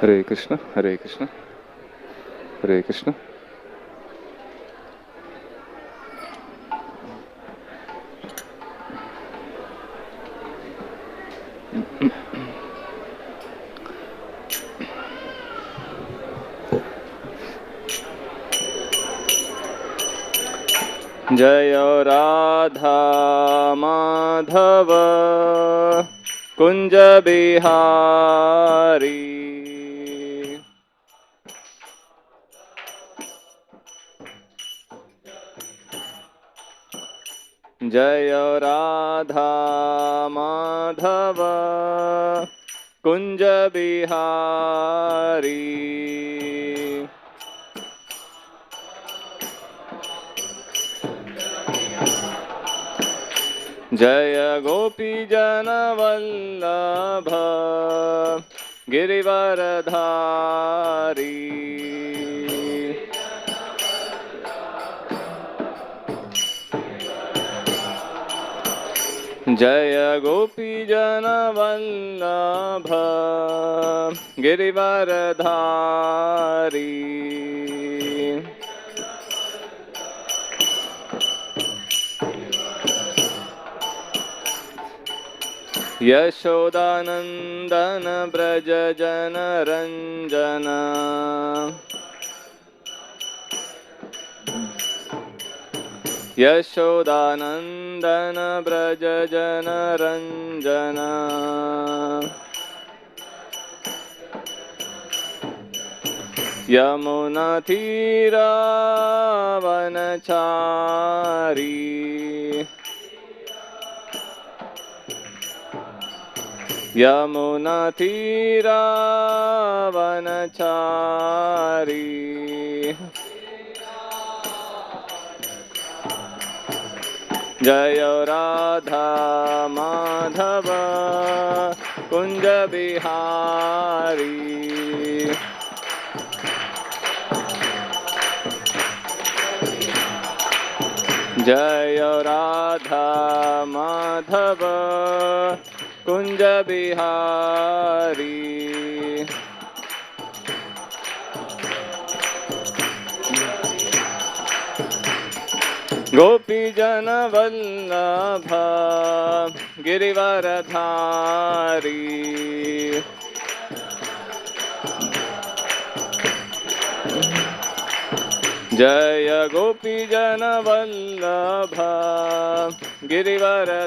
Hare Krishna, Hare Krishna, Hare Krishna. जय राधा माधव कुंज बिहारी जय राधा माधव कुंज बिहारी जय गोपी जन वल्लभ गिरिवरधारी जय गोपी जन वल्लभ गिरिवरधारी यशोदानंदन ब्रज जन रंजन यशोदानंदन ब्रज जन रंजन यमुना तीरावनचारी यमुना तीरावनचारी जय राधा माधव कुंज बिहारी जय राधा माधव कुंज बिहारी गोपी जन वल्लभ गिरिवरधारी जय गोपी जन वल्लभ गिरिवरधारी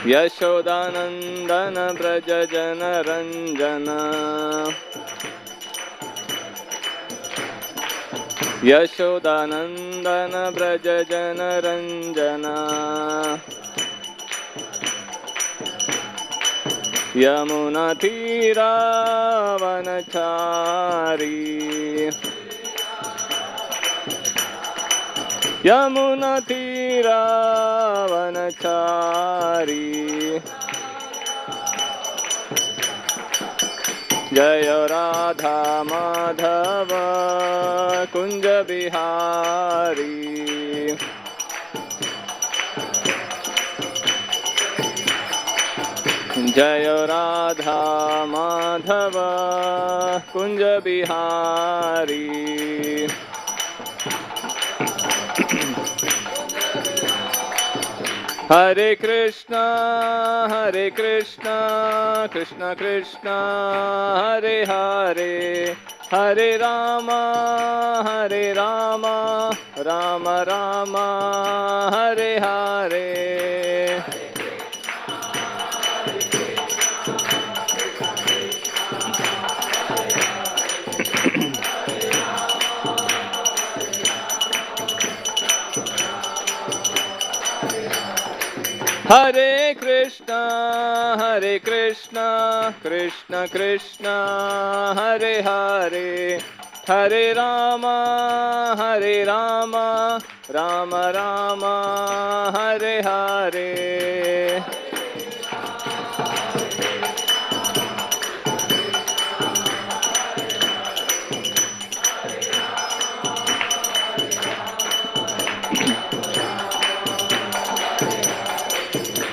यशोदानंदन ब्रज जन रंजन यशोदानंदन ब्रज जन रंजन यमुना तीरावनचारी यमुना तीरावनचारी जय राधा माधव कुंज बिहारी जय राधा माधव कुंज बिहारी हरे Krishna Krishna Krishna Hare Hare Hare Ram Ram Ram Hare Hare Hare Krishna Krishna Krishna Hare Hare Hare Ram Ram Ram Hare Hare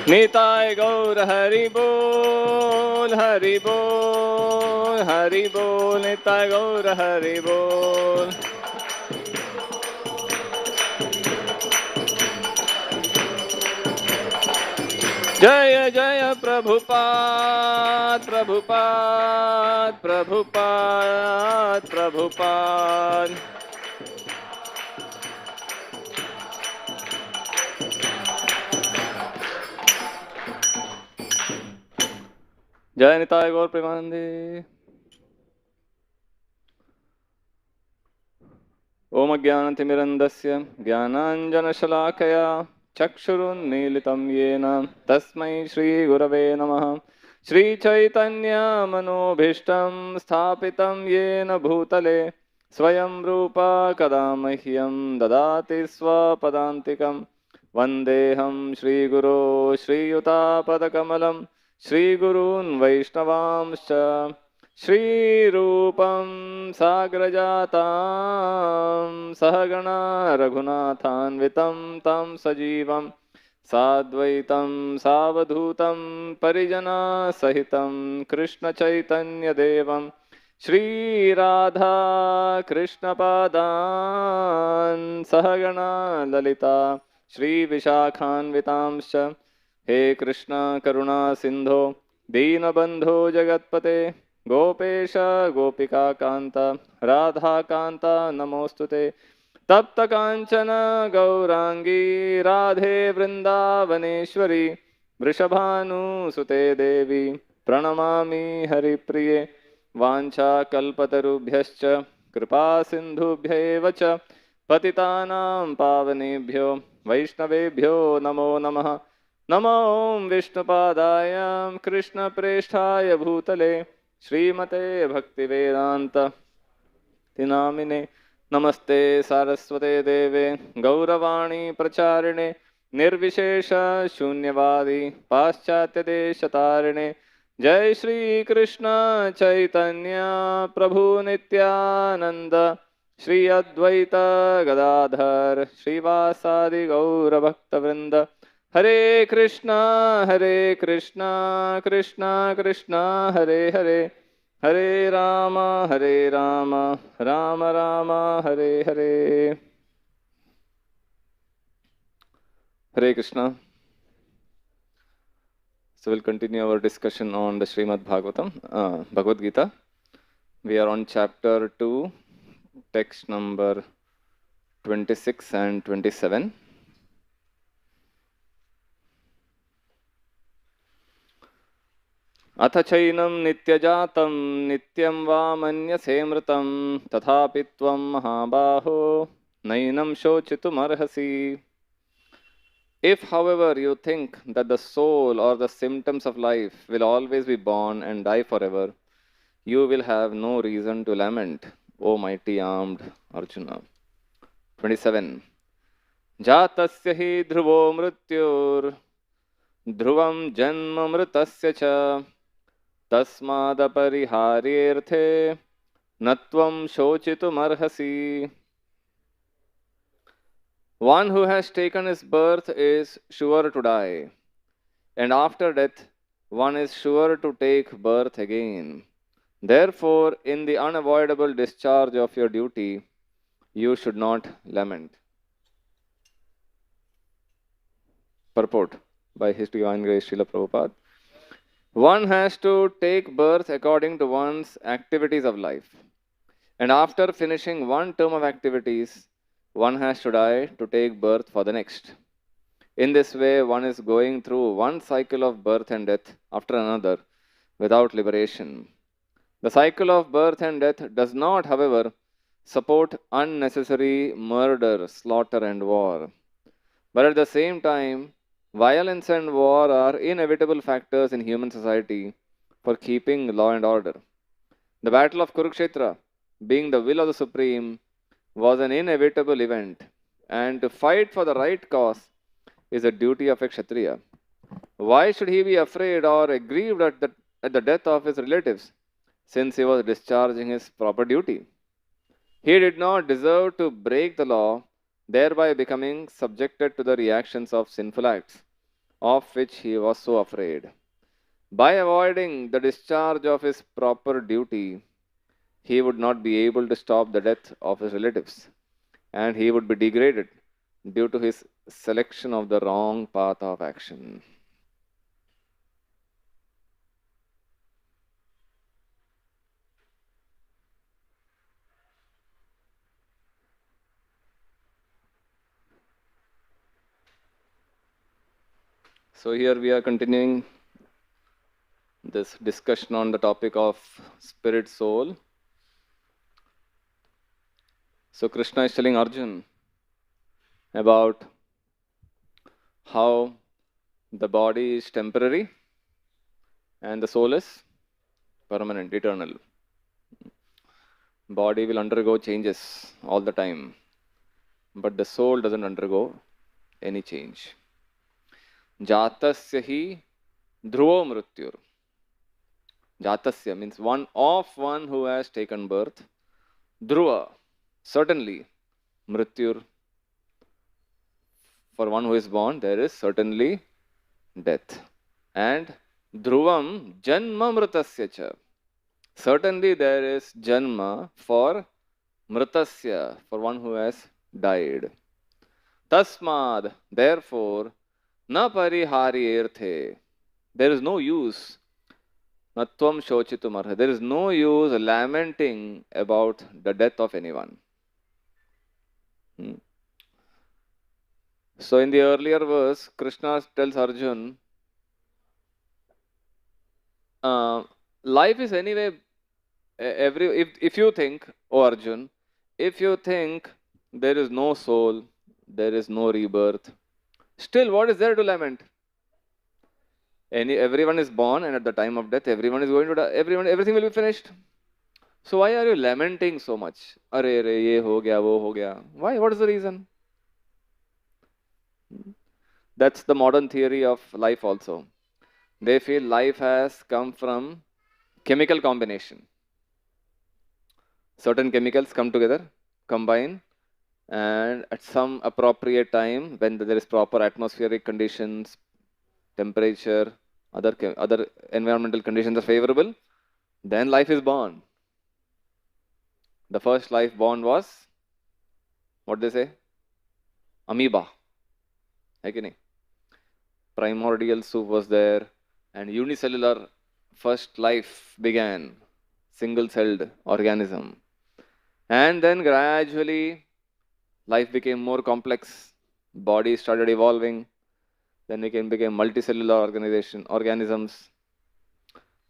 Nitai Gaur Hari Bol, Hari Bol, Hari Bol, Nitai Gaur Hari Bol. Jaya Jaya Prabhupada, Prabhupada, Prabhupada, Prabhupada. Jai Nitai Gaur Premanande. Om Ajnanatimirandasya Jnananjanashalakaya Chakshurunmilitam Yena Tasmai Shri Gurave Namaha. Shri Chaitanya Manobhishtam Sthapitam Yena Bhutale Swayam Rupa Kadamahyam Dadati Swapadantikam Vandeham Shri Guru Shri Yuta Padakamalam Shri Gurun Vaishnavamscha Shri Rupam Sagrajatam Sahagana Raghunathanvitam Tam Sajivam Sadvaitam Savadhutam Parijana Sahitam Krishna Chaitanya Devam Shri Radha Krishna Padan Sahagana Lalita Shri Vishakhanvitamscha He Krishna Karuna Sindho Deenabandho Jagatpate Gopesh गोपिका कांता राधा कांता नमोस्तुते तप्त कांचन गौरांगी राधे वृंदावनेश्वरी वृषभानुसुते देवी प्रणमामि हरिप्रिये वाञ्छा कल्पतरुभ्यश्च कृपा सिन्धुभ्यैव च पतितानां पावनेभ्यो वैष्णवेभ्यो नमो नमः नमो विष्णुपादाय कृष्णप्रेष्ठाय भूतले श्रीमते भक्तिवेदांत तिनामिने नमस्ते सारस्वते देवे गौरवाणी प्रचारिणे निर्विशेष शून्यवादी पाश्चात्य देशतारिणे जय श्री कृष्ण चैतन्य प्रभु नित्यानंद श्री अद्वैत गदाधर श्रीवासादि गौर भक्तवृंद हरे Krishna Krishna Krishna Hare Hare Hare Ram Ram Ram Hare Hare Hare Krishna. So we'll continue our discussion on the Srimad Bhagavatam, Bhagavad Gita. We are on chapter 2, text number 26 and 27. अथ चैनं नित्यजातं नित्यं वा मन्यसे मृतं तथापि त्वं महाबाहो नैनं शोचितुमर्हसि. If, however, you think that the soul or the symptoms of life will always be born and die forever, you will have no reason to lament, O mighty armed Arjuna. 27. Jatasya hi dhruvo mrityur dhruvam janma mritasya cha tasmadapariharyerthe natvam shochitumarhasi. One who has taken his birth is sure to die, and after death one is sure to take birth again. Therefore, in the unavoidable discharge of your duty, you should not lament. Purport by His Divine Grace Srila Prabhupada. One has to take birth according to one's activities of life, and after finishing one term of activities, one has to die to take birth for the next. In this way, one is going through one cycle of birth and death after another without liberation. The cycle of birth and death does not, however, support unnecessary murder, slaughter, and war. But at the same time, violence and war are inevitable factors in human society for keeping law and order. The battle of Kurukshetra, being the will of the Supreme, was an inevitable event, and to fight for the right cause is a duty of a Kshatriya. Why should he be afraid or aggrieved at the death of his relatives, since he was discharging his proper duty? He did not deserve to break the law, thereby becoming subjected to the reactions of sinful acts. of which he was so afraid. By avoiding the discharge of his proper duty, he would not be able to stop the death of his relatives, and he would be degraded due to his selection of the wrong path of action. So, here we are continuing this discussion on the topic of spirit soul. So, Krishna is telling Arjun about how the body is temporary and the soul is permanent, eternal. Body will undergo changes all the time, but the soul doesn't undergo any change. Jatasya hi dhruvo mrityur. Jatasya means one who has taken birth. Dhruva, certainly. Mrityur, for one who is born, there is certainly death. And dhruvam janma mritasya cha. Certainly there is janma for mritasya, for one who has died. Tasmad, therefore, na pariharyerthe. There is no use. Natvam shochitum arha. There is no use lamenting about the death of anyone. So in the earlier verse, Krishna tells Arjun, life is anyway, if you think, oh Arjun, if you think there is no soul, there is no rebirth, still what is there to lament? Everyone is born, and at the time of death, everyone is going to die. Everything will be finished. So why are you lamenting so much? Are ye ho gaya, wo ho gaya. Why? What is the reason? That's the modern theory of life also. They feel life has come from chemical combination. Certain chemicals come together, combine, and at some appropriate time, when there is proper atmospheric conditions, temperature, other environmental conditions are favorable, then life is born. The first life born was, what they say? Amoeba. Primordial soup was there, and unicellular first life began, single-celled organism. And then gradually, life became more complex, body started evolving, then it became multicellular organisms,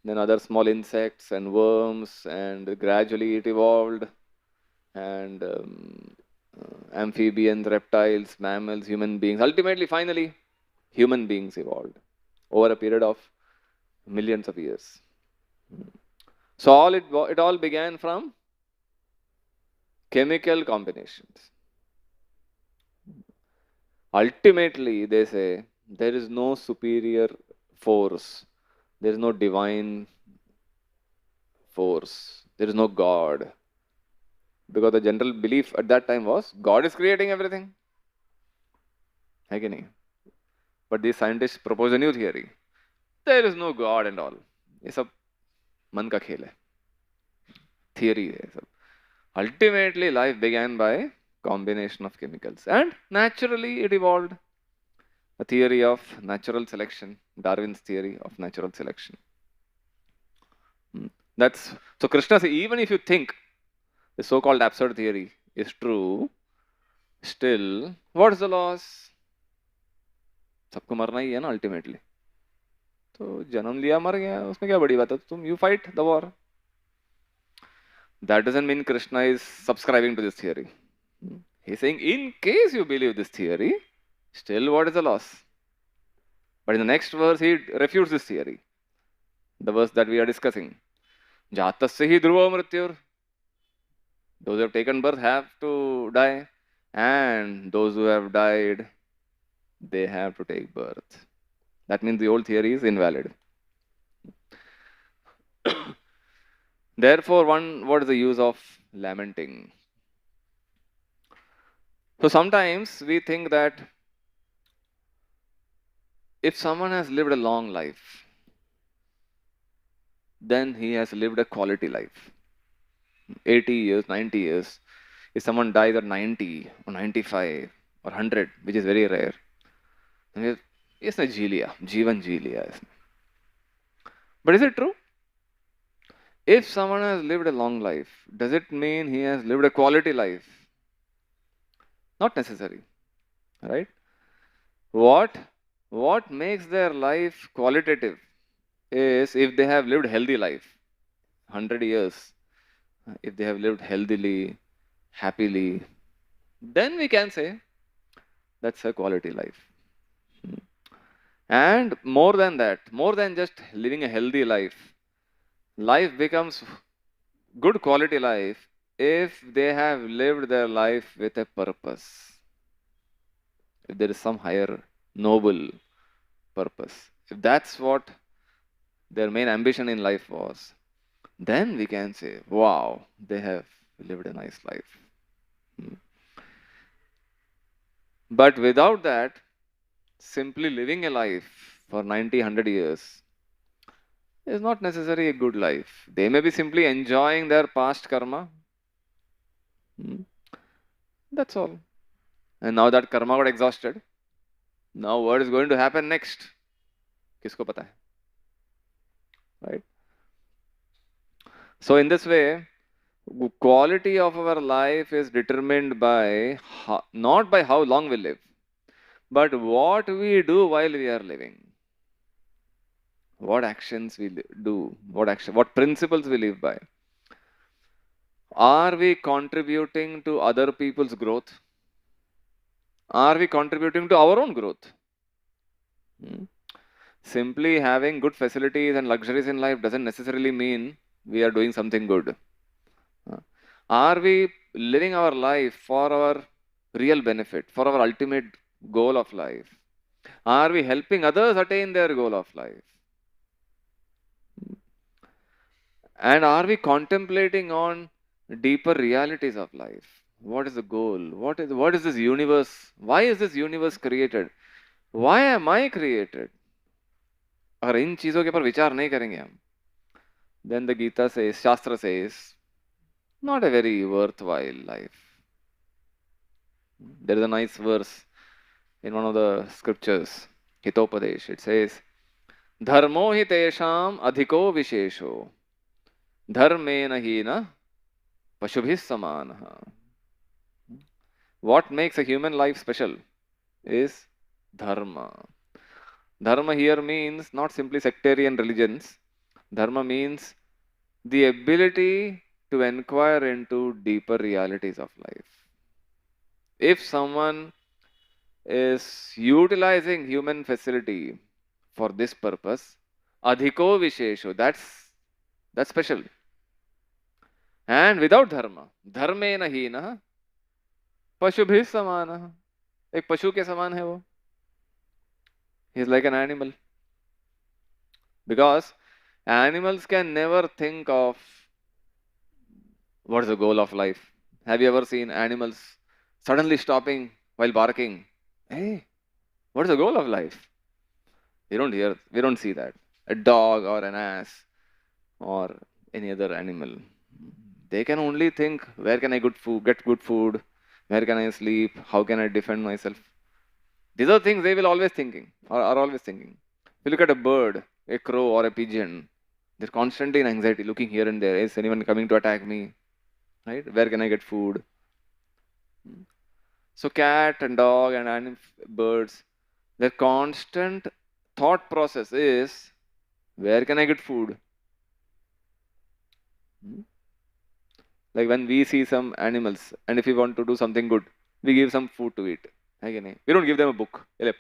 then other small insects and worms, and gradually it evolved, and amphibians, reptiles, mammals, human beings. Ultimately, finally, human beings evolved over a period of millions of years. So it all began from chemical combinations. Ultimately, they say, there is no superior force, there is no divine force, there is no God. Because the general belief at that time was, God is creating everything. But these scientists propose a new theory. There is no God and all. It's a man ka khel hai. Theory hai. Ultimately, life began by combination of chemicals, and naturally it evolved. A theory of natural selection, Darwin's theory of natural selection. So Krishna says, even if you think the so-called absurd theory is true, still, what is the loss? सबको मरना ही है ना ultimately. तो जन्म लिया मर गया, उसमें क्या बड़ी बात है? तुम you fight the war. That doesn't mean Krishna is subscribing to this theory. He's saying, in case you believe this theory, still what is the loss? But in the next verse, he refutes this theory. The verse that we are discussing. Jatasya hi dhruva mrityur. Those who have taken birth have to die. And those who have died, they have to take birth. That means the old theory is invalid. Therefore, what is the use of lamenting? So sometimes we think that If someone has lived a long life, then he has lived a quality life. 80 years, 90 years. If someone dies at 90 or 95 or 100, which is very rare, then इसने जी लिया, जीवन जी लिया इसने. But is it true? If someone has lived a long life, does it mean he has lived a quality life? Not necessary, right? What makes their life qualitative is if they have lived healthy life, 100 years, if they have lived healthily, happily, then we can say that's a quality life. And more than that, more than just living a healthy life, life becomes good quality life if they have lived their life with a purpose. If there is some higher noble purpose, if that's what their main ambition in life was, then we can say, wow, they have lived a nice life. But without that, simply living a life for 90, 100 years is not necessarily a good life. They may be simply enjoying their past karma. That's all. And now that karma got exhausted, now what is going to happen next? Kisko pata hai? Right? So in this way, quality of our life is determined by not by how long we live, but what we do while we are living. What actions we do, what principles we live by. Are we contributing to other people's growth? Are we contributing to our own growth? Simply having good facilities and luxuries in life doesn't necessarily mean we are doing something good. Are we living our life for our real benefit, for our ultimate goal of life? Are we helping others attain their goal of life? And are we contemplating on deeper realities of life? What is the goal? What is this universe? Why is this universe created? Why am I created? अगर इन चीजों के ऊपर विचार नहीं करेंगे हम, then the Gita says, Shastra says, not a very worthwhile life. There is a nice verse in one of the scriptures, Hitopadesh. It says, Dharmo hi tesham adhiko vishesho, dharmena hina pashubhis samanaha. What makes a human life special is dharma. Dharma here means not simply sectarian religions. Dharma means the ability to inquire into deeper realities of life. If someone is utilizing human facility for this purpose, adhiko vishesho, that's special. And without dharma, dharmena hina pashubhis samana. एक पशु के समान है वो. He is like an animal. Because animals can never think of what is the goal of life. Have you ever seen animals suddenly stopping while barking? Hey, what is the goal of life? We don't see that. A dog or an ass or any other animal. They can only think, where can I get good food? Where can I sleep? How can I defend myself? These are things they will always thinking, or are always thinking. If you look at a bird, a crow or a pigeon, they're constantly in anxiety, looking here and there. Is anyone coming to attack me? Right? Where can I get food? So cat and dog and birds, their constant thought process is, where can I get food? Like when we see some animals, and if we want to do something good, we give some food to eat. We don't give them a book. They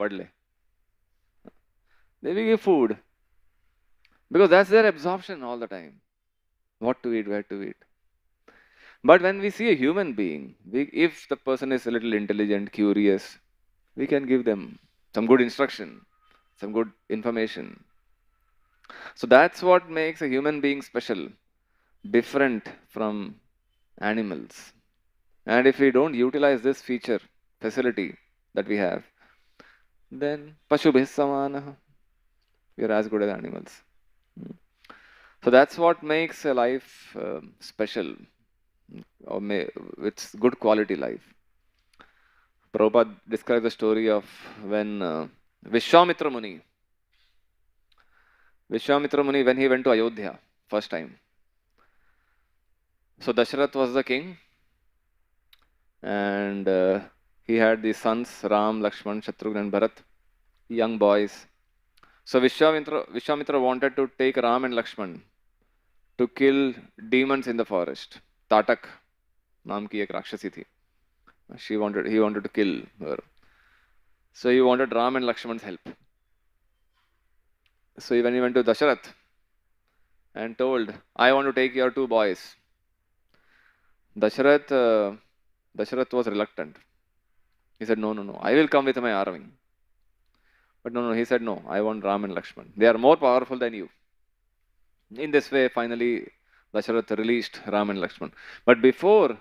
we give food. Because that's their absorption all the time. What to eat, where to eat. But when we see a human being, if the person is a little intelligent, curious, we can give them some good instruction, some good information. So that's what makes a human being special, different from animals. And if we don't utilize this facility that we have, then Pashubhis Samanah. We are as good as animals. So that's what makes a life special, it's good quality life. Prabhupada describes the story of when Vishwamitra Muni, when he went to Ayodhya first time. So Dasharath was the king, and he had the sons Ram, Lakshman, Shatrughan, and Bharat, young boys. So Vishwamitra wanted to take Ram and Lakshman to kill demons in the forest. Tatak नाम की एक राक्षसी थी. He wanted to kill her. So he wanted Ram and Lakshman's help. So when he went to Dasharath and told, I want to take your two boys, Dasharath, Dasharath was reluctant. He said, no, no, no, I will come with my army. But no, no, he said, no, I want Ram and Lakshman. They are more powerful than you. In this way, finally, Dasharath released Ram and Lakshman. But before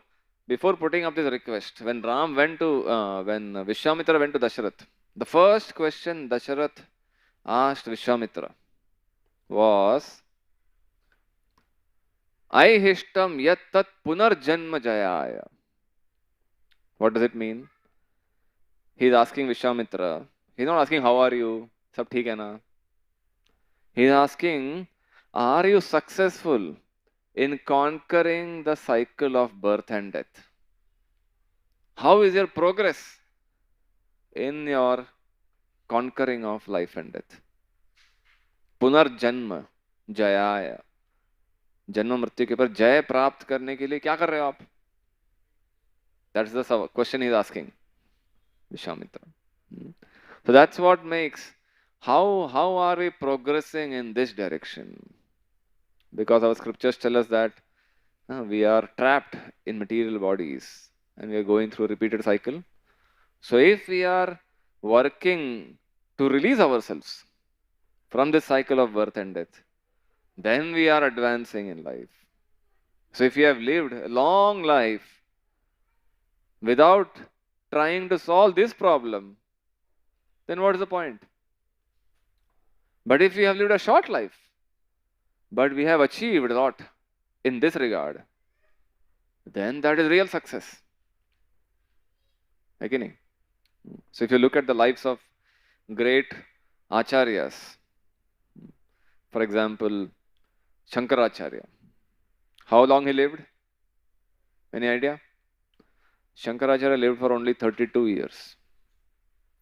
putting up this request, when Vishwamitra went to Dasharath, the first question Dasharath asked Vishwamitra was, Aihishtam yat tat punarjanma jayaya. What does it mean? He is asking Vishwamitra. He is not asking, how are you? Sab theek hai na? He is asking, are you successful in conquering the cycle of birth and death? How is your progress in your conquering of life and death? पुनर्जन्म जयाय, जन्म मृत्यु के ऊपर जय प्राप्त करने के लिए क्या कर रहे हो आप? That's the question he is asking Vishwamitra. So that's what makes, how are we progressing in this direction? Because our scriptures tell us that we are trapped in material bodies and we are going through a repeated cycle. So if we are working to release ourselves from this cycle of birth and death, then we are advancing in life. So if you have lived a long life without trying to solve this problem, then what is the point? But if we have lived a short life, but we have achieved a lot in this regard, then that is real success. Okay? So if you look at the lives of great acharyas, for example, Shankaracharya, how long he lived? Any idea? Shankaracharya lived for only 32 years.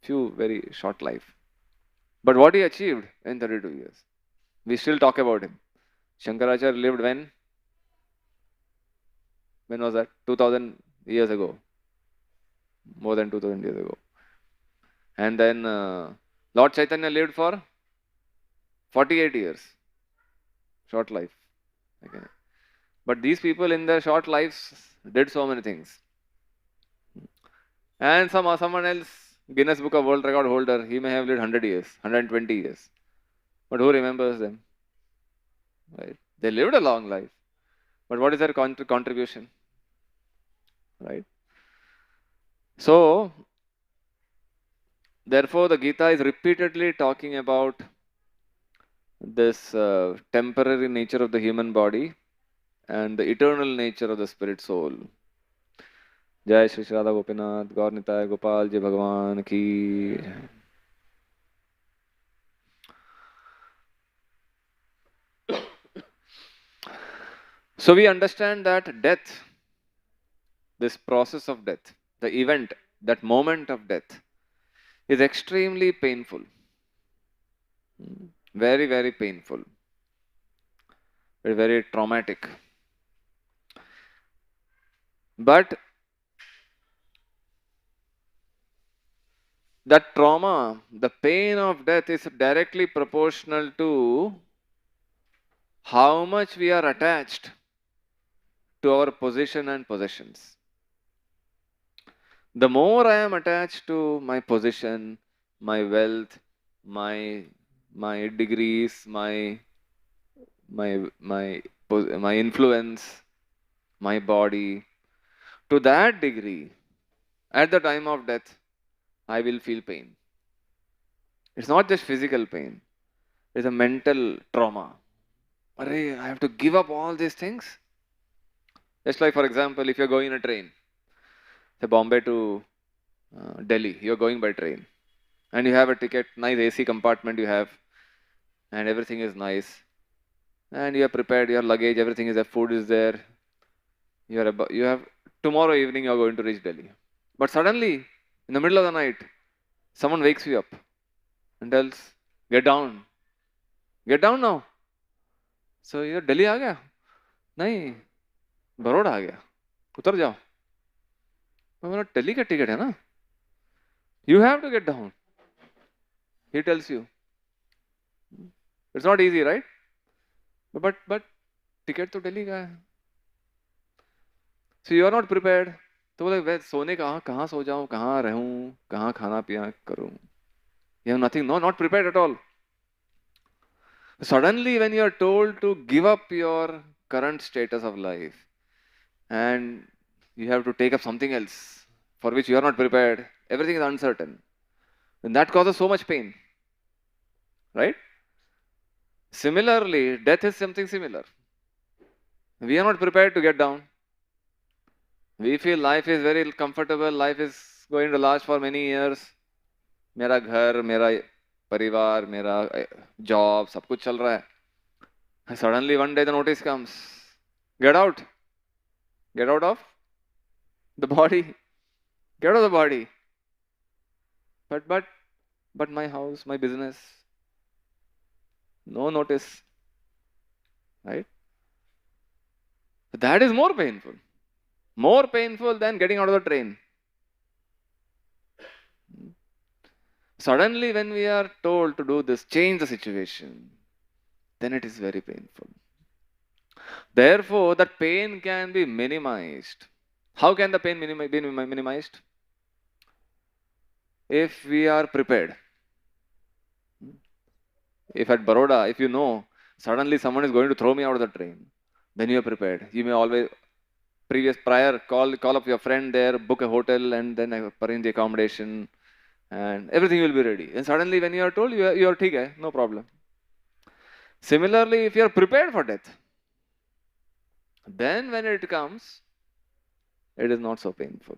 Few very short life. But what he achieved in 32 years? We still talk about him. Shankaracharya lived when? When was that? 2000 years ago. More than 2000 years ago. And then Lord Chaitanya lived for 48 years. Short life. Okay. But these people in their short lives did so many things. And someone else, Guinness Book of World Record holder, he may have lived 100 years, 120 years. But who remembers them? Right? They lived a long life. But what is their contribution? Right? So, therefore, the Gita is repeatedly talking about this temporary nature of the human body and the eternal nature of the spirit soul. Jai Shri Radha Gopinath, Gaur Nitai Gopal Ji Bhagavan ki. So we understand that death, this process of death, the event, that moment of death, is extremely painful. Very, very painful. Very, very traumatic. But that trauma, the pain of death is directly proportional to how much we are attached to our position and possessions. The more I am attached to my position, my wealth, my degrees, my influence, my body, to that degree, at the time of death, I will feel pain. It's not just physical pain. It's a mental trauma. Array, I have to give up all these things. Just like, for example, if you're going in a train, say Bombay to Delhi, you're going by train, and you have a ticket, nice AC compartment you have, and everything is nice, and you are prepared, your luggage, everything is there, food is there. You have tomorrow evening you are going to reach Delhi, but suddenly in the middle of the night, someone wakes you up and tells, "Get down, get down now." So you're Delhi आ गया? नहीं, बड़ौदा आ गया. उतर जाओ. मैं बोला दिल्ली का ticket है ना? You have to get down. He tells you. It's not easy, right? But ticket तो दिल्ली का है. So you are not prepared. तो बोले वे सोने कहाँ सो जाऊँ, कहाँ रहूँ, कहाँ खाना पीना करूँ. You have nothing, no, not prepared at all. Suddenly when you are told to give up your current status of life and you have to take up something else for which you are not prepared, everything is uncertain. And that causes so much pain. Right? Similarly, death is something similar. We are not prepared to get down. We feel life is very comfortable, life is going to last for many years. मेरा घर, मेरा परिवार, मेरा job, सब कुछ चल रहा है. Suddenly one day the notice comes. Get out. Get out of the body. Get out of the body. But my house, my business. No notice. Right? That is more painful. More painful than getting out of the train. Suddenly, when we are told to do this, change the situation, then it is very painful. Therefore, that pain can be minimized. How can the pain be minimized? If we are prepared. If at Baroda, if you know, suddenly someone is going to throw me out of the train, then you are prepared. You may always, prior, call up your friend there, book a hotel, and then arrange the accommodation, and everything will be ready. And suddenly when you are told, you are okay, no problem. Similarly, if you are prepared for death, then when it comes, it is not so painful.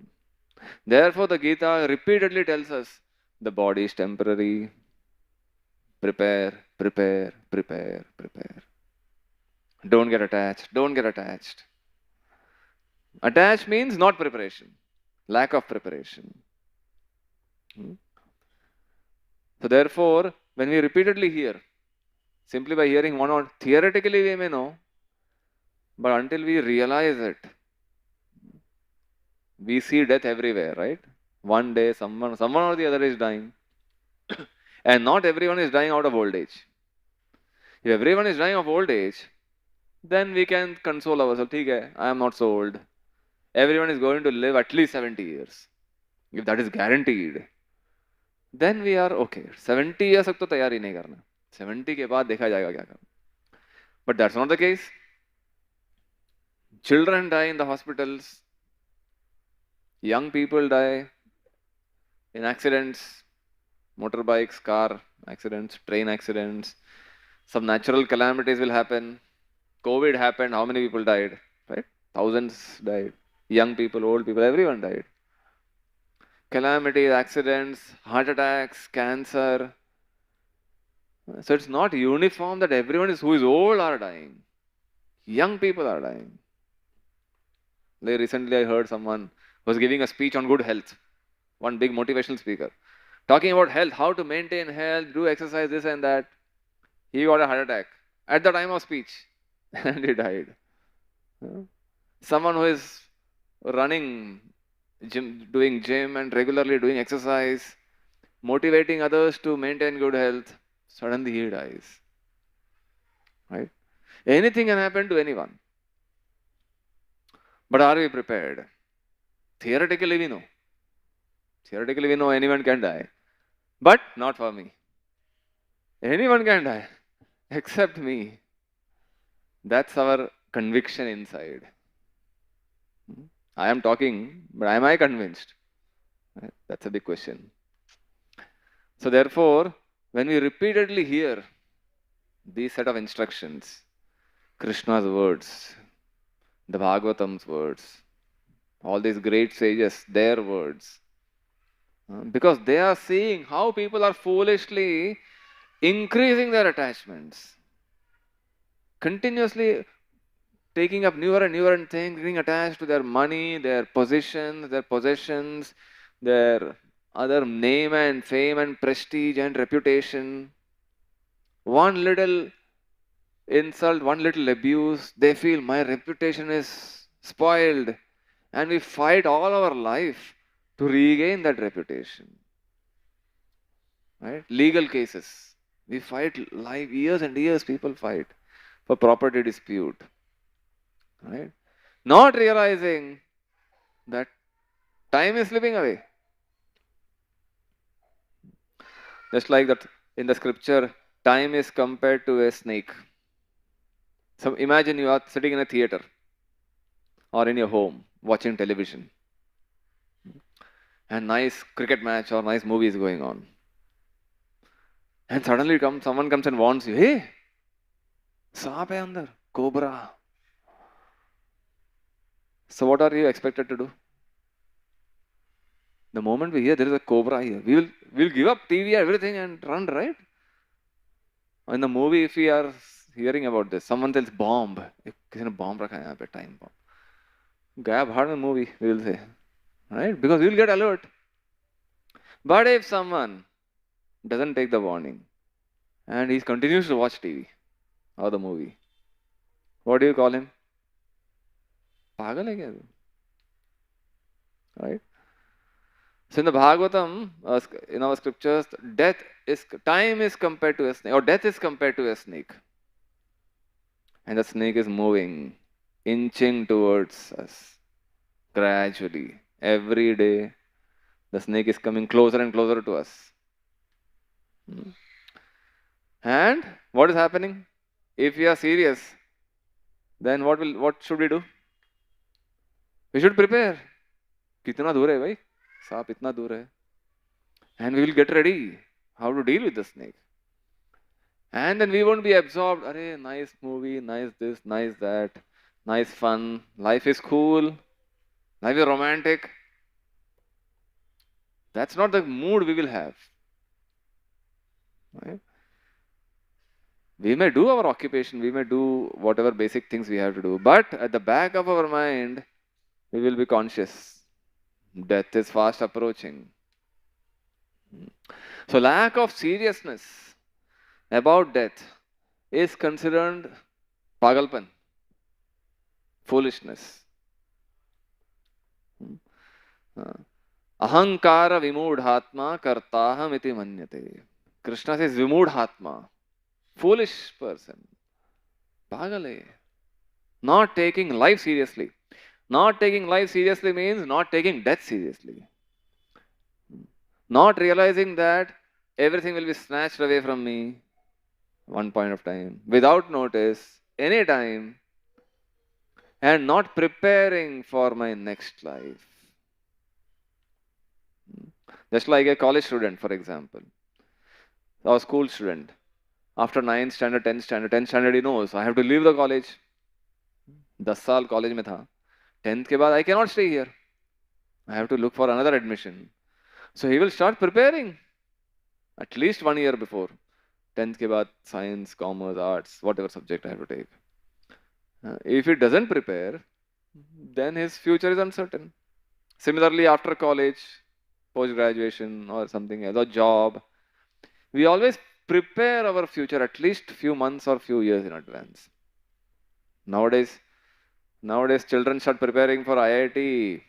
Therefore, the Gita repeatedly tells us, the body is temporary. Prepare, prepare, prepare, prepare. Don't get attached, don't get attached. Attached means not preparation, lack of preparation. So therefore, when we repeatedly hear, simply by hearing one or theoretically we may know, but until we realize it, we see death everywhere, right? One day someone or the other is dying. And not everyone is dying out of old age. If everyone is dying of old age, then we can console ourselves. Okay, I am not so old. Everyone is going to live at least 70 years. If that is guaranteed, then we are okay. 70 years तक तो तैयारी नहीं करना. 70 के बाद देखा जाएगा क्या करना. But that's not the case. Children die in the hospitals. Young people die in accidents, motorbikes, car accidents, train accidents. Some natural calamities will happen. COVID happened. How many people died? Right? Thousands died. Young people, old people, everyone died. Calamities, accidents, heart attacks, cancer. So it's not uniform that everyone who is old are dying. Young people are dying. Recently I heard someone was giving a speech on good health. One big motivational speaker. Talking about health, how to maintain health, do exercise, this and that. He got a heart attack at the time of speech and he died. Someone who is running, doing gym and regularly doing exercise, motivating others to maintain good health, suddenly he dies. Right? Anything can happen to anyone. But are we prepared? Theoretically we know. Theoretically we know anyone can die. But not for me. Anyone can die. Except me. That's our conviction inside. I am talking, but am I convinced? That's a big question. So therefore, when we repeatedly hear these set of instructions, Krishna's words, the Bhagavatam's words, all these great sages, their words, because they are seeing how people are foolishly increasing their attachments, continuously taking up newer and things, getting attached to their money, their positions, their possessions, their other name and fame and prestige and reputation. One little insult, one little abuse, they feel my reputation is spoiled, and we fight all our life to regain that reputation. Right? Legal cases. We fight life, years and years people fight for property dispute. Right? Not realizing that time is slipping away. Just like that in the scripture, time is compared to a snake. So imagine you are sitting in a theater or in your home watching television, and nice cricket match or nice movie is going on. And suddenly someone comes and warns you, hey, saap hai andar, cobra. So what are you expected to do? The moment we hear there is a cobra here, we'll give up TV, everything and run, right? In the movie, if we are hearing about this, someone tells bomb. किसी ने bomb रखा है यहाँ पे, time bomb. गया भाड़ में movie, we will say, right? Because we will get alert. But if someone doesn't take the warning and he continues to watch TV or the movie, what do you call him? पागल है क्या तू? Right? So in the Bhagavatam, in our scriptures, time is compared to a snake, or death is compared to a snake. And the snake is moving, inching towards us gradually. Every day, the snake is coming closer and closer to us. And what is happening? If we are serious, then what should we do? We should prepare. कितना दूर है भाई? सांप इतना दूर है. And we will get ready how to deal with the snake. And then we won't be absorbed. Arey, nice movie, nice this, nice that, nice fun. Life is cool. Life is romantic. That's not the mood we will have. Right? We may do our occupation, we may do whatever basic things we have to do, but at the back of our mind, we will be conscious. Death is fast approaching. So lack of seriousness about death is considered pagalpan, foolishness. Ahankara vimudhatma kartaham iti manyate. Krishna says vimudhatma, foolish person. Pagal hai. Not taking life seriously. Not taking life seriously means not taking death seriously. Not realizing that everything will be snatched away from me one point of time, without notice, any time, and not preparing for my next life. Just like a college student, for example, or school student, after 9th standard, 10th standard, he knows, I have to leave the college. 10 साल college में था. 10th के बाद I cannot stay here. I have to look for another admission. So he will start preparing at least 1 year before. 10th के बाद science, commerce, arts, whatever subject I have to take. If he doesn't prepare, then his future is uncertain. Similarly, after college, post-graduation or something else, or job, we always prepare our future at least few months or few years in advance. Nowadays children start preparing for IIT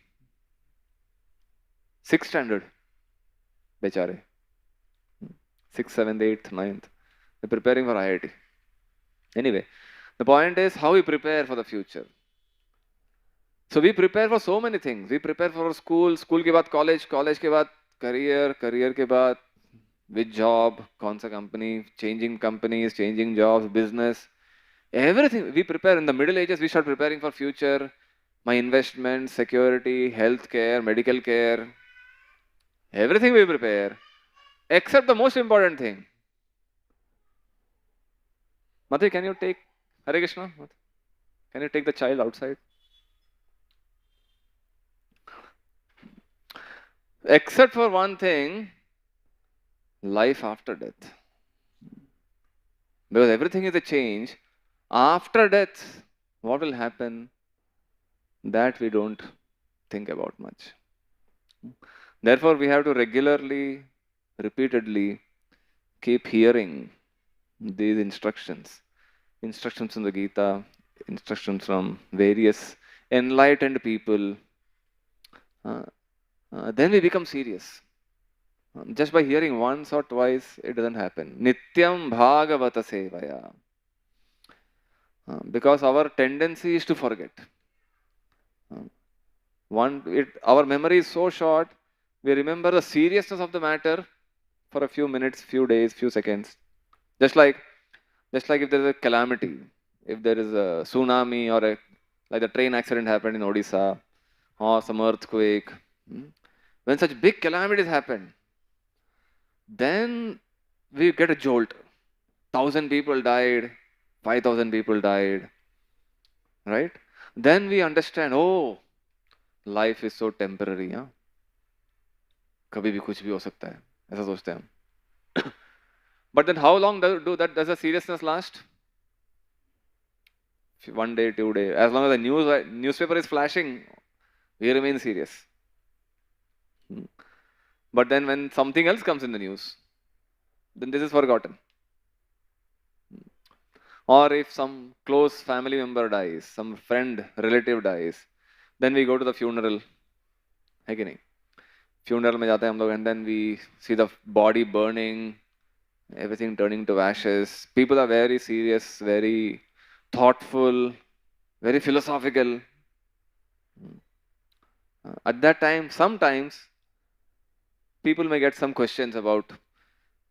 6th standard. Bechare. 6th, 7th, 8th, 9th. They're preparing for IIT. Anyway, the point is how we prepare for the future. So we prepare for so many things. We prepare for school के बाद college के बाद career के बाद with job, कौन सा company, changing companies, changing jobs, business. Everything we prepare. In the Middle Ages, we start preparing for future, my investment, security, health care, medical care. Everything we prepare, except the most important thing. Mati, can you take Hare Krishna? Mati, can you take the child outside? Except for one thing, life after death. Because everything is a change. After death, what will happen? That we don't think about much. Therefore, we have to regularly, repeatedly keep hearing these instructions. Instructions from the Gita, instructions from various enlightened people. Uh, then we become serious. Just by hearing once or twice, it doesn't happen. Nityam Bhagavata Sevaya. Because our tendency is to forget. Our memory is so short, we remember the seriousness of the matter for a few minutes, few days, few seconds. Just like if there is a calamity, if there is a tsunami or like the train accident happened in Odisha or some earthquake, when such big calamities happen, then we get a jolt. 1,000 people died, 5,000 people died, right? Then we understand, oh, life is so temporary, हाँ? कभी भी कुछ भी हो सकता है, ऐसा सोचते हैं हम. But then how long does the seriousness last? 1 day, 2 days. As long as the newspaper is flashing, we remain serious. But then when something else comes in the news, then this is forgotten. Or if some close family member dies, some friend, relative dies, then we go to the funeral. है कि नहीं? Funeral में जाते हैं हम लोग, and then we see the body burning, everything turning to ashes. People are very serious, very thoughtful, very philosophical. At that time, sometimes people may get some questions about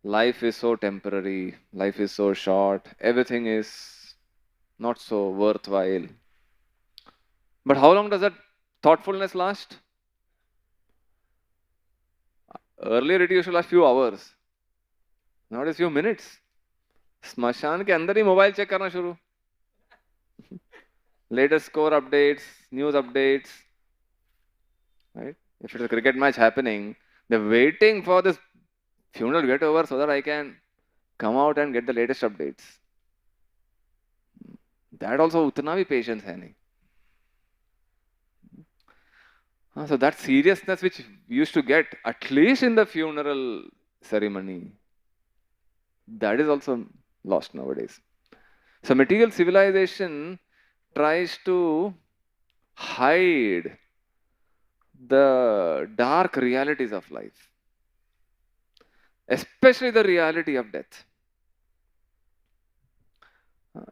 life is so temporary, life is so short, everything is not so worthwhile. But how long does that thoughtfulness last? Earlier it used to last few hours. Now it is few minutes. स्मशान के अंदर ही mobile check करना शुरू. Latest score updates, news updates. Right? If it's a cricket match happening, they're waiting for this funeral to get over so that I can come out and get the latest updates. That also उतना भी patience है नहीं. So that seriousness which we used to get at least in the funeral ceremony, that is also lost nowadays. So material civilization tries to hide the dark realities of life, especially the reality of death.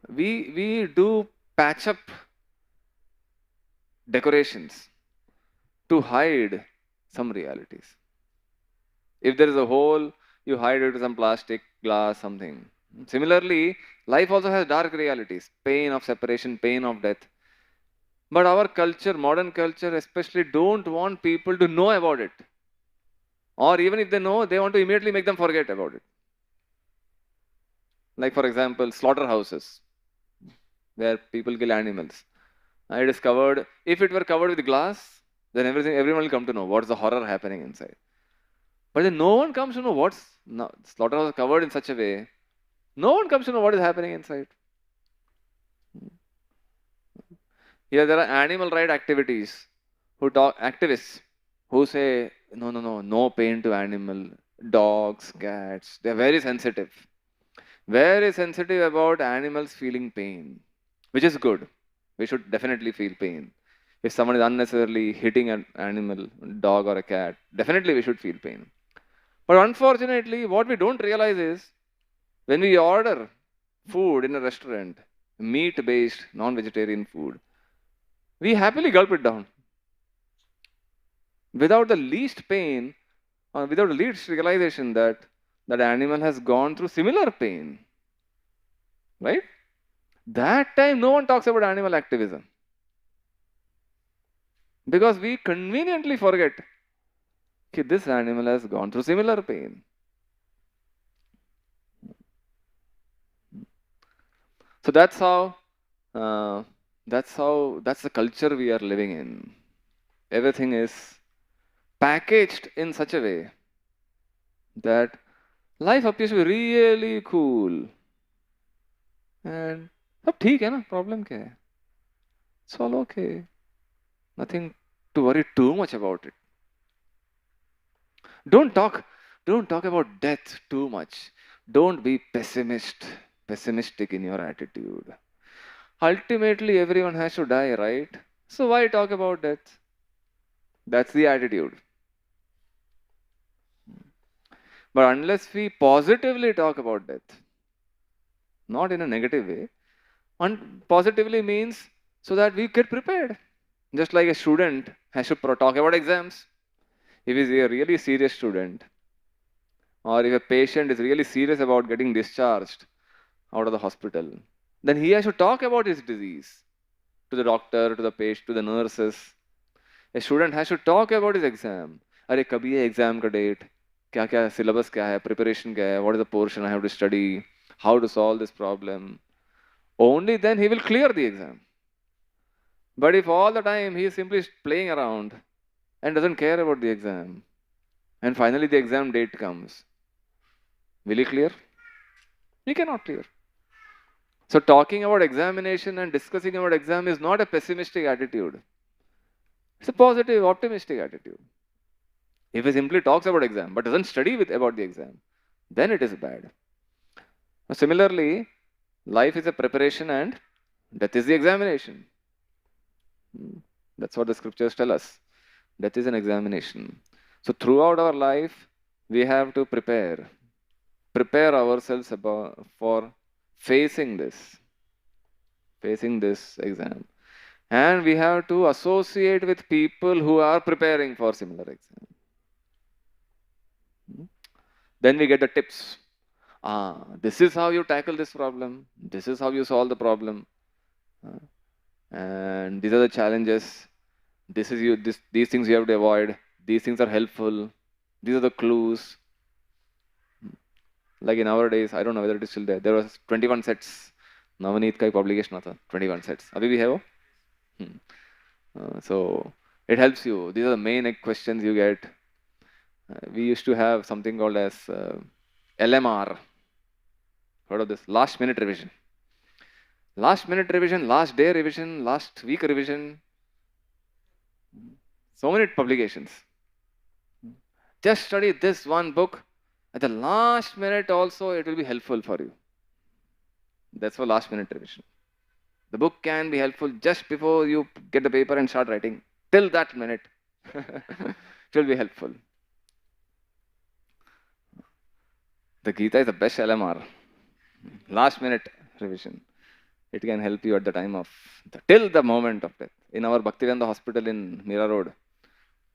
We do patch up decorations to hide some realities. If there is a hole, you hide it with some plastic, glass, something. Similarly, life also has dark realities, pain of separation, pain of death. But our culture, modern culture especially, don't want people to know about it. Or even if they know, they want to immediately make them forget about it. Like for example, slaughterhouses, where people kill animals. It is covered, if it were covered with glass, then everyone will come to know what's the horror happening inside. But then no one comes to know what's slaughterhouse covered in such a way. No one comes to know what is happening inside. Here there are animal right activities activists who say no pain to animal, dogs, cats. They are very sensitive about animals feeling pain, which is good. We should definitely feel pain. If someone is unnecessarily hitting an animal, dog or a cat, definitely we should feel pain. But unfortunately, what we don't realize is when we order food in a restaurant, meat-based, non-vegetarian food, we happily gulp it down without the least pain or without the least realization that that animal has gone through similar pain. Right? That time, no one talks about animal activism. Because we conveniently forget that this animal has gone through similar pain. So that's the culture we are living in. Everything is packaged in such a way that life appears to be really cool. And सब ठीक है ना, problem क्या है? It's all okay. Nothing to worry too much about it. Don't talk about death too much. Don't be pessimistic in your attitude. Ultimately, everyone has to die, right? So why talk about death? That's the attitude. But unless we positively talk about death, not in a negative way, positively means so that we get prepared. Just like a student has to talk about exams. If he's a really serious student, or if a patient is really serious about getting discharged out of the hospital, then he has to talk about his disease to the doctor, to the patient, to the nurses. A student has to talk about his exam. अरे कभी है exam का date? क्या क्या syllabus क्या है? Preparation क्या है? What is the portion I have to study? How to solve this problem? Only then he will clear the exam. But if all the time he is simply playing around and doesn't care about the exam, and finally the exam date comes, will he clear? He cannot clear. So talking about examination and discussing about exam is not a pessimistic attitude. It's a positive, optimistic attitude. If he simply talks about exam but doesn't study about the exam, then it is bad. Similarly, life is a preparation and death is the examination. That's what the scriptures tell us. Death is an examination. So throughout our life, we have to prepare ourselves for facing this exam. And we have to associate with people who are preparing for similar exam. Then we get the tips. This is how you tackle this problem. This is how you solve the problem. And these are the challenges. These things you have to avoid. These things are helpful. These are the clues. Like in our days, I don't know whether it is still there. There was 21 sets. Navneet का publication था 21 sets. अभी भी है वो? So it helps you. These are the main questions you get. We used to have something called as LMR. Heard of this? Last minute revision. Last minute revision, last day revision, last week revision. So many publications. Just study this one book. At the last minute also, it will be helpful for you. That's for last minute revision. The book can be helpful just before you get the paper and start writing. Till that minute, it will be helpful. The Gita is the best LMR. Last minute revision. It can help you at the time of, till the moment of death. In our Bhaktivedanta hospital in Mira Road,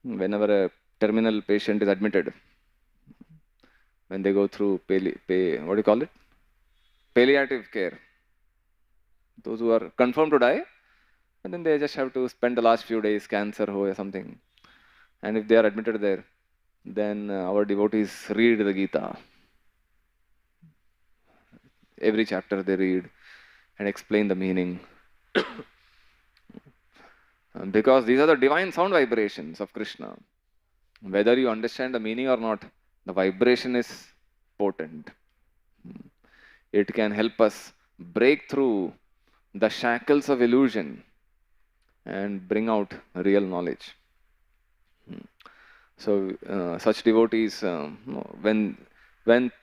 whenever a terminal patient is admitted, when they go through what do you call it? Palliative care. Those who are confirmed to die, and then they just have to spend the last few days, cancer or something. And if they are admitted there, then our devotees read the Gita. Every chapter they read and explain the meaning. Because these are the divine sound vibrations of Krishna. Whether you understand the meaning or not, the vibration is potent. It can help us break through the shackles of illusion and bring out real knowledge. So such devotees, when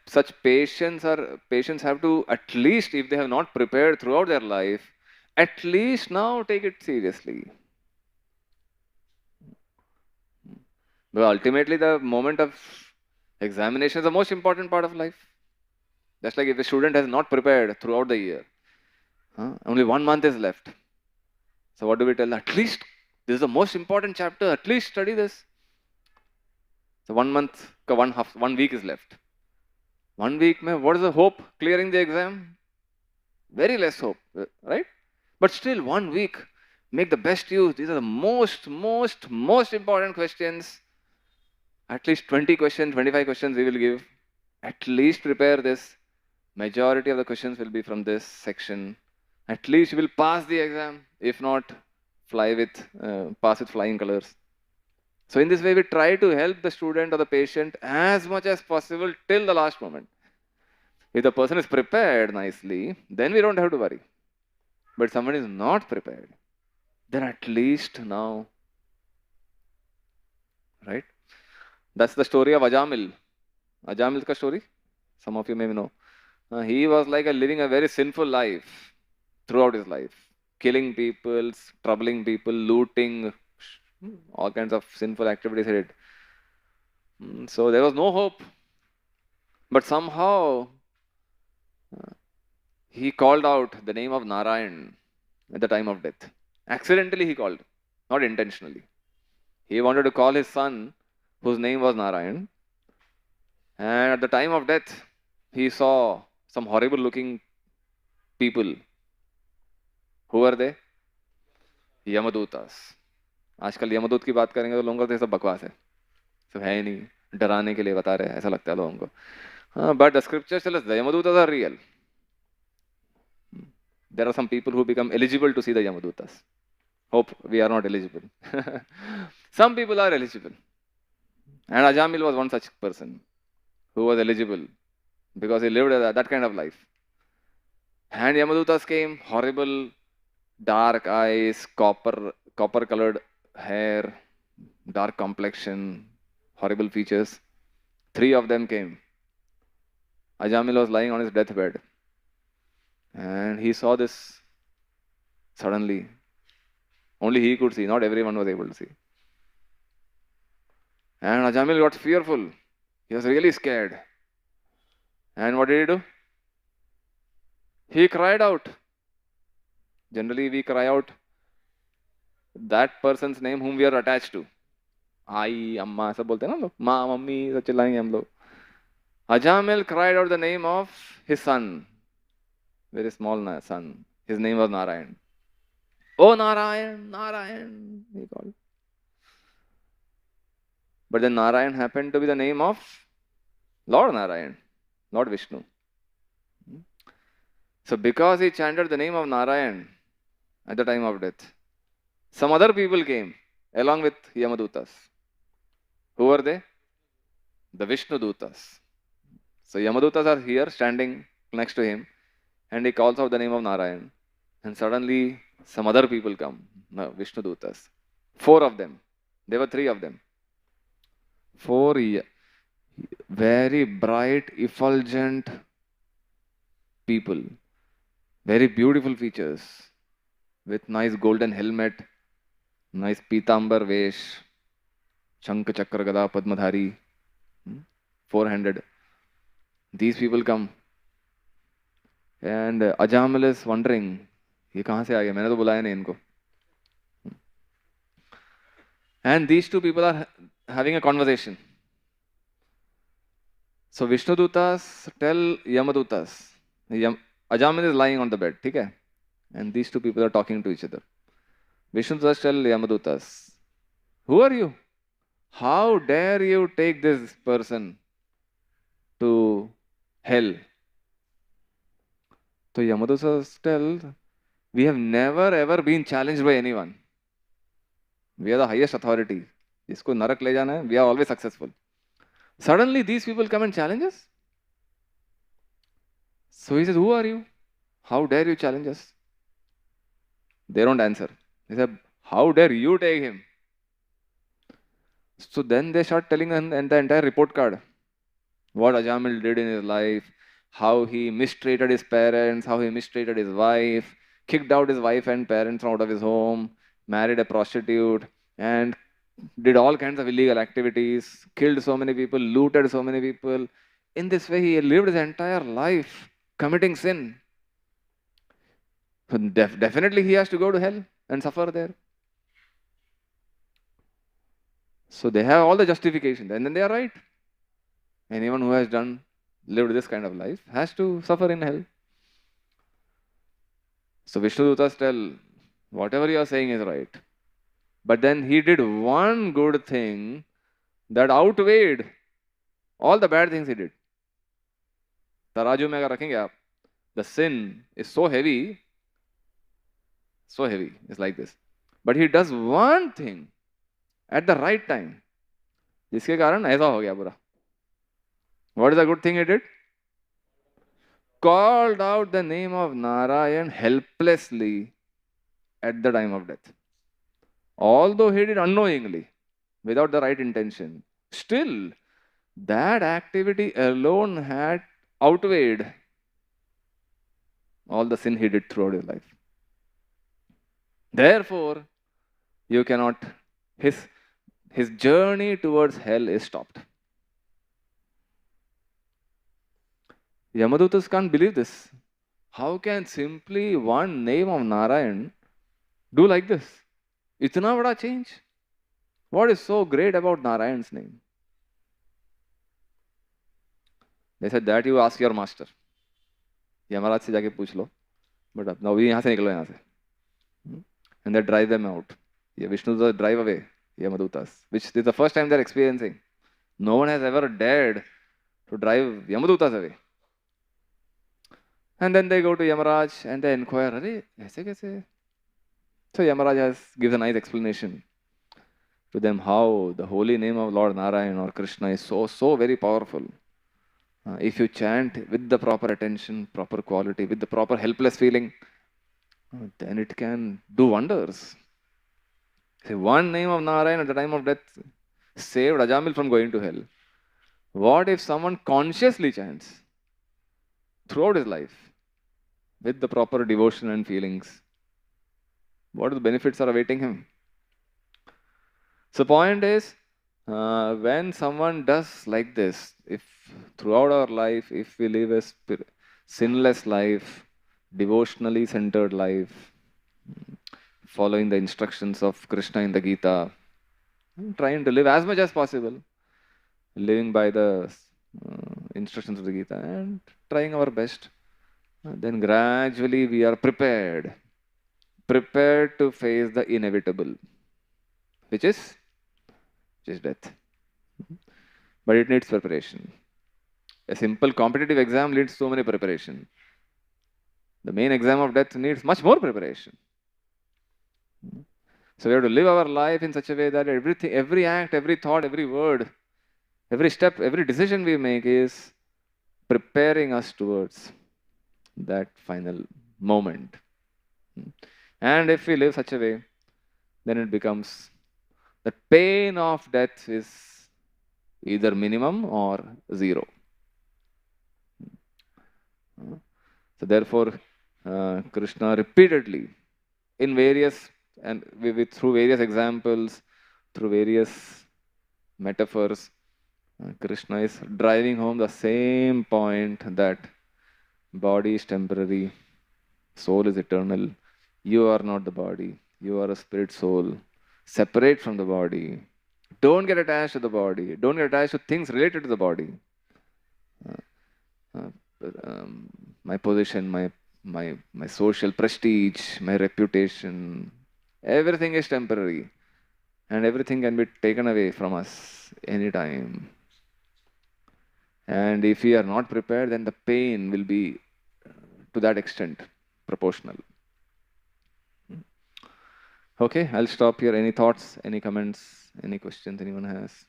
such patients have to, at least if they have not prepared throughout their life, at least now take it seriously. But ultimately, the moment of examination is the most important part of life. Just like if a student has not prepared throughout the year, only 1 month is left. So what do we tell? At least this is the most important chapter. At least study this. So 1 month, 1 week is left. 1 week, what is the hope clearing the exam? Very less hope, right? But still 1 week, make the best use. These are the most important questions. At least 20 questions, 25 questions we will give. At least prepare this. Majority of the questions will be from this section. At least you will pass the exam. If not, pass with flying colors. So in this way, we try to help the student or the patient as much as possible till the last moment. If the person is prepared nicely, then we don't have to worry. But someone is not prepared, then at least now, right? That's the story of Ajamil. Ajamil's ka story, some of you may know. He was like living a very sinful life throughout his life, killing people, troubling people, looting, all kinds of sinful activities he did. So there was no hope. But somehow he called out the name of Narayan at the time of death. Accidentally he called, not intentionally. He wanted to call his son, whose name was Narayan. And at the time of death, he saw some horrible looking people. Who are they? Yamadutas. आजकल यमदूत की बात करेंगे तो लोगों को सब बकवास है, सब है ही नहीं, डराने के लिए बता रहे हैं, ऐसा लगता है लोगों को. But the scriptures tell us the Yamadutas are real. There are some people who become eligible to see the Yamadutas. Hope we are not eligible. Some people are eligible. And Ajamil was one such person who was eligible because he lived that kind of life. And Yamadutas came, horrible, dark eyes, copper colored hair, dark complexion, horrible features. 3 of them came. Ajamil was lying on his deathbed. And he saw this suddenly. Only he could see, not everyone was able to see. And Ajamil got fearful. He was really scared. And what did he do? He cried out. Generally, we cry out that person's name whom we are attached to. Ai, Amma, सब बोलते हैं ना लोग, माँ, mummy, सब चिल्लाएंगे हम लोग. Ajamil cried out the name of his son, very small son. His name was Narayan. Oh, Narayan, Narayan, he called. But then Narayan happened to be the name of Lord Narayan, not Vishnu. So because he chanted the name of Narayan at the time of death, some other people came along with Yamadutas. Who were they? The Vishnu Dutas. So Yamadutas are here standing next to him, and he calls out the name of Narayan. And suddenly some other people come, no, Vishnu Dutas. 4 of them. There were 3 of them. 4 very bright, effulgent people. Very beautiful features. With nice golden helmet, nice Pitambar Vesh, Shanka Chakra Gada Padmadhari, 4-handed. These people come. And Ajamil is wondering, ये कहाँ से आ गए? मैंने तो बुलाया नहीं इनको. And these 2 people are having a conversation. So Vishnu Dutas tell Yamadutas, Ajamil is lying on the bed, ठीक है? And these 2 people are talking to each other. Vishnu Dutas tell Yamadutas, who are you? How dare you take this person to hell? So Yamadutas tell, we have never ever been challenged by anyone. We are the highest authority. Isko narak le jana hai, we are always successful. Suddenly these people come and challenge us. So he says, who are you? How dare you challenge us? They don't answer. They say, how dare you take him? So then they start telling them the entire report card. What Ajamil did in his life, how he mistreated his parents, how he mistreated his wife, kicked out his wife and parents out of his home, married a prostitute, and did all kinds of illegal activities, killed so many people, looted so many people. In this way, he lived his entire life committing sin. So definitely he has to go to hell and suffer there. So they have all the justification, and then they are right. Anyone who has lived this kind of life has to suffer in hell. So Vishnu Dutas tell, whatever you are saying is right. But then he did one good thing that outweighed all the bad things he did. तराजू में अगर रखेंगे आप, the sin is so heavy so heavy. It's like this. But he does one thing at the right time, जिसके कारण ऐसा हो गया बुरा. What is the good thing he did? Called out the name of Narayan helplessly at the time of death. Although he did unknowingly, without the right intention, still that activity alone had outweighed all the sin he did throughout his life. Therefore, you cannot, his journey towards hell is stopped. Yamadutas can't believe this. How can simply one name of Narayan do like this? Itna bada change. What is so great about Narayan's name? They said that you ask your master. Yamraj से जाके पूछ लो. But अभी यहाँ से निकलो यहाँ से. And they drive them out. Vishnu drive away Yamadutas, which is the first time they're experiencing. No one has ever dared to drive Yamadutas away. And then they go to Yamaraj and they inquire, Are, aise kaise? So Yamaraj gives a nice explanation to them how the holy name of Lord Narayan or Krishna is so very powerful. If you chant with the proper attention, proper quality, with the proper helpless feeling, then it can do wonders. See, one name of Narayan at the time of death saved Ajamil from going to hell. What if someone consciously chants throughout his life with the proper devotion and feelings? What are the benefits are awaiting him? So point is, when someone does like this, if throughout our life, if we live a sinless life, devotionally centered life, following the instructions of Krishna in the Gita, trying to live as much as possible, living by the instructions of the Gita and trying our best, then gradually we are prepared to face the inevitable, which is death. But it needs preparation. A simple competitive exam needs so many preparation. The main exam of death needs much more preparation. So we have to live our life in such a way that everything, every act, every thought, every word, every step, every decision we make is preparing us towards that final moment. And if we live such a way, then it becomes the pain of death is either minimum or zero. So therefore, Krishna repeatedly, in various and through various examples, through various metaphors, Krishna is driving home the same point that body is temporary, soul is eternal. You are not the body. You are a spirit soul. Separate from the body. Don't get attached to the body. Don't get attached to things related to the body. My position, my social prestige, my reputation, everything is temporary. And everything can be taken away from us anytime. And if we are not prepared, then the pain will be to that extent proportional. Okay, I'll stop here. Any thoughts, any comments, any questions anyone has?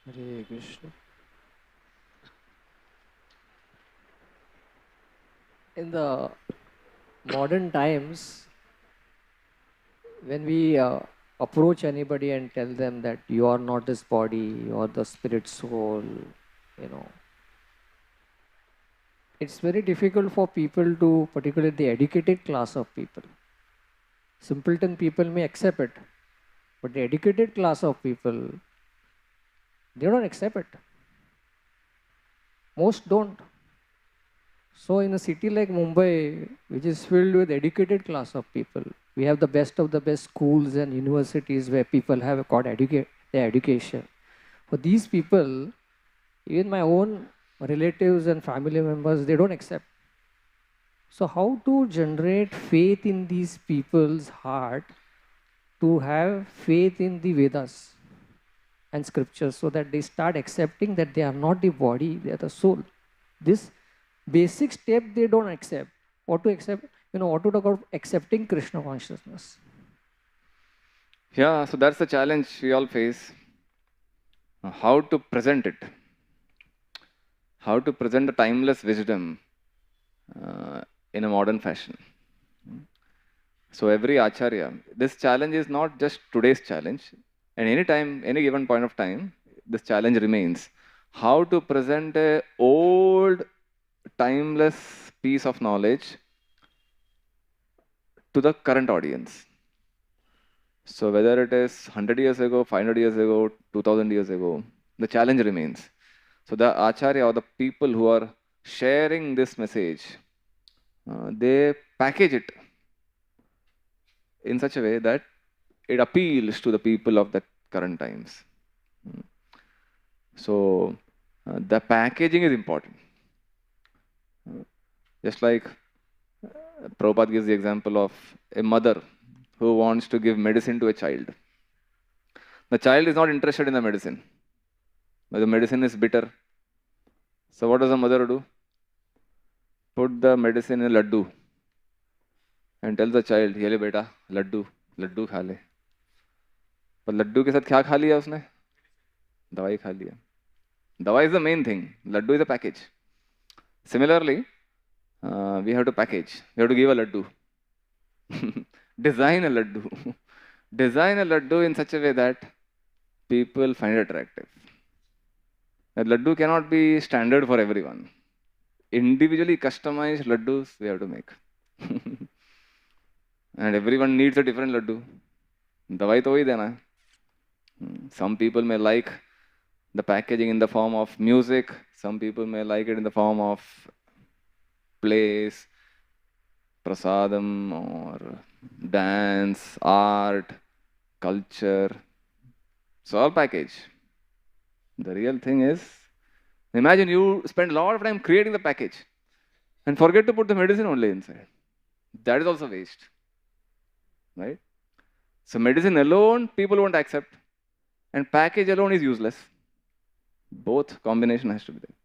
Hare Krishna. In the modern times, when we approach anybody and tell them that you are not this body, you are the spirit soul, it's very difficult for people to, particularly the educated class of people. Simpleton people may accept it, but the educated class of people, they don't accept it. Most don't. So in a city like Mumbai, which is filled with educated class of people, we have the best of the best schools and universities where people have got their education. For these people, even my own relatives and family members, they don't accept. So how to generate faith in these people's heart to have faith in the Vedas and scriptures, so that they start accepting that they are not the body, they are the soul. This basic step they don't accept. What to accept? What to talk about accepting Krishna consciousness? Yeah, so that's the challenge we all face. How to present it? How to present the timeless wisdom in a modern fashion? So every acharya, this challenge is not just today's challenge. And any time, any given point of time, this challenge remains. How to present a old, timeless piece of knowledge to the current audience. So whether it is 100 years ago, 500 years ago, 2000 years ago, the challenge remains. So the acharya or the people who are sharing this message, they package it in such a way that it appeals to the people of the current times. So the packaging is important. Just like Prabhupada gives the example of a mother who wants to give medicine to a child. The child is not interested in the medicine, but the medicine is bitter. So what does the mother do? Put the medicine in a laddu and tell the child, ये ले बेटा लड्डू लड्डू खा ले. पर लड्डू के साथ क्या खा लिया उसने? दवाई खा लिया. Dawa is the main thing. Laddu is a package. Similarly, we have to package. We have to give a laddu. Design a laddu. Design a laddu in such a way that people find it attractive. A laddu cannot be standard for everyone. Individually customized laddus we have to make. And everyone needs a different laddu. Dawai to hi dena hai. Some people may like the packaging in the form of music. Some people may like it in the form of plays, prasadam, or dance, art, culture. It's all package. The real thing is, imagine you spend a lot of time creating the package and forget to put the medicine only inside. That is also waste. Right? So medicine alone people won't accept, and package alone is useless. Both combination has to be there.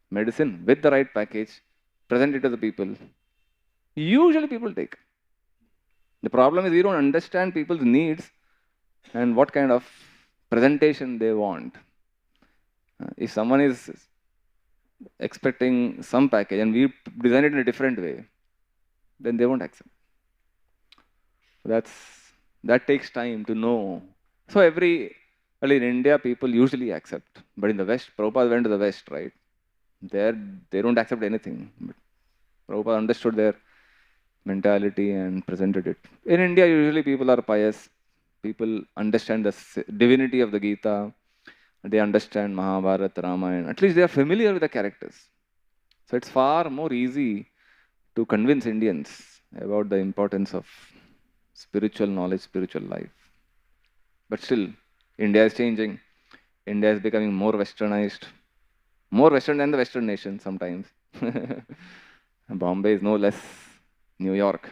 Medicine with the right package, present it to the people. Usually people take. The problem is we don't understand people's needs and what kind of presentation they want. If someone is expecting some package and we design it in a different way, then they won't accept. That takes time to know. So well, in India, people usually accept, but in the West, Prabhupada went to the West, right? There, they don't accept anything. But Prabhupada understood their mentality and presented it. In India, usually people are pious. People understand the divinity of the Gita. They understand Mahabharata, Ramayana. At least they are familiar with the characters. So it's far more easy to convince Indians about the importance of spiritual knowledge, spiritual life. But still, India is changing. India is becoming more westernized. More western than the Western nation sometimes. Bombay is no less New York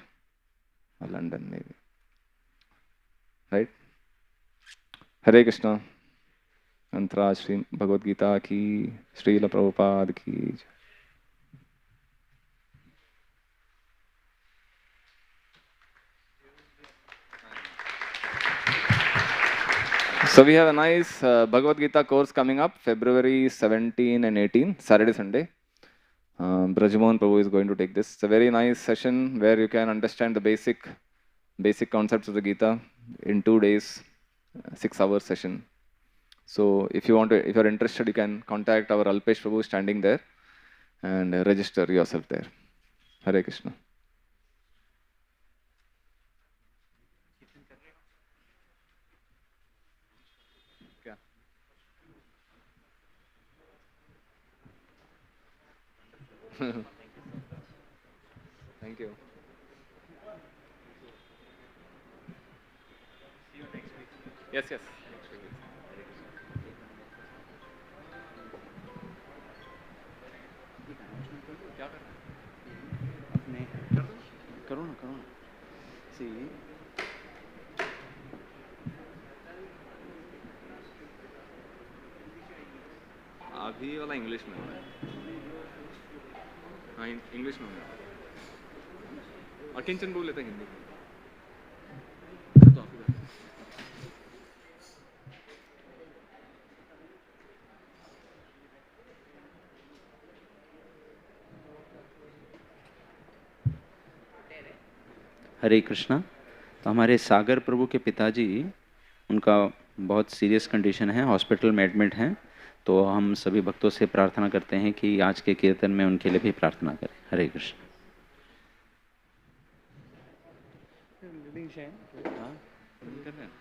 or London, maybe. Right? Hare Krishna. Antra Shri Bhagavad Gita ki, Srila Prabhupada ki. So we have a nice Bhagavad Gita course coming up, February 17 and 18, Saturday, Sunday. Brajmohan Prabhu is going to take this. It's a very nice session where you can understand the basic concepts of the Gita in 2 days, 6-hour session. So if you're interested, you can contact our Alpesh Prabhu standing there and register yourself there. Hare Krishna. Thank you. See you next week. Yes, yes. Next week. क्या कर रहा है? अपने करो ना. See. अभी वाला English में हुआ है। हाँ इंग्लिश में हुआ है। और किंचन बोल लेते हैं हिंदी में। तो आप ही बताओ। हरे कृष्णा। तो हमारे सागर प्रभु के पिताजी, उनका बहुत सीरियस कंडीशन है, हॉस्पिटल में एडमिट हैं। तो हम सभी भक्तों से प्रार्थना करते हैं कि आज के कीर्तन में उनके लिए भी प्रार्थना करें। हरे कृष्ण। हाँ, कर रहे हैं।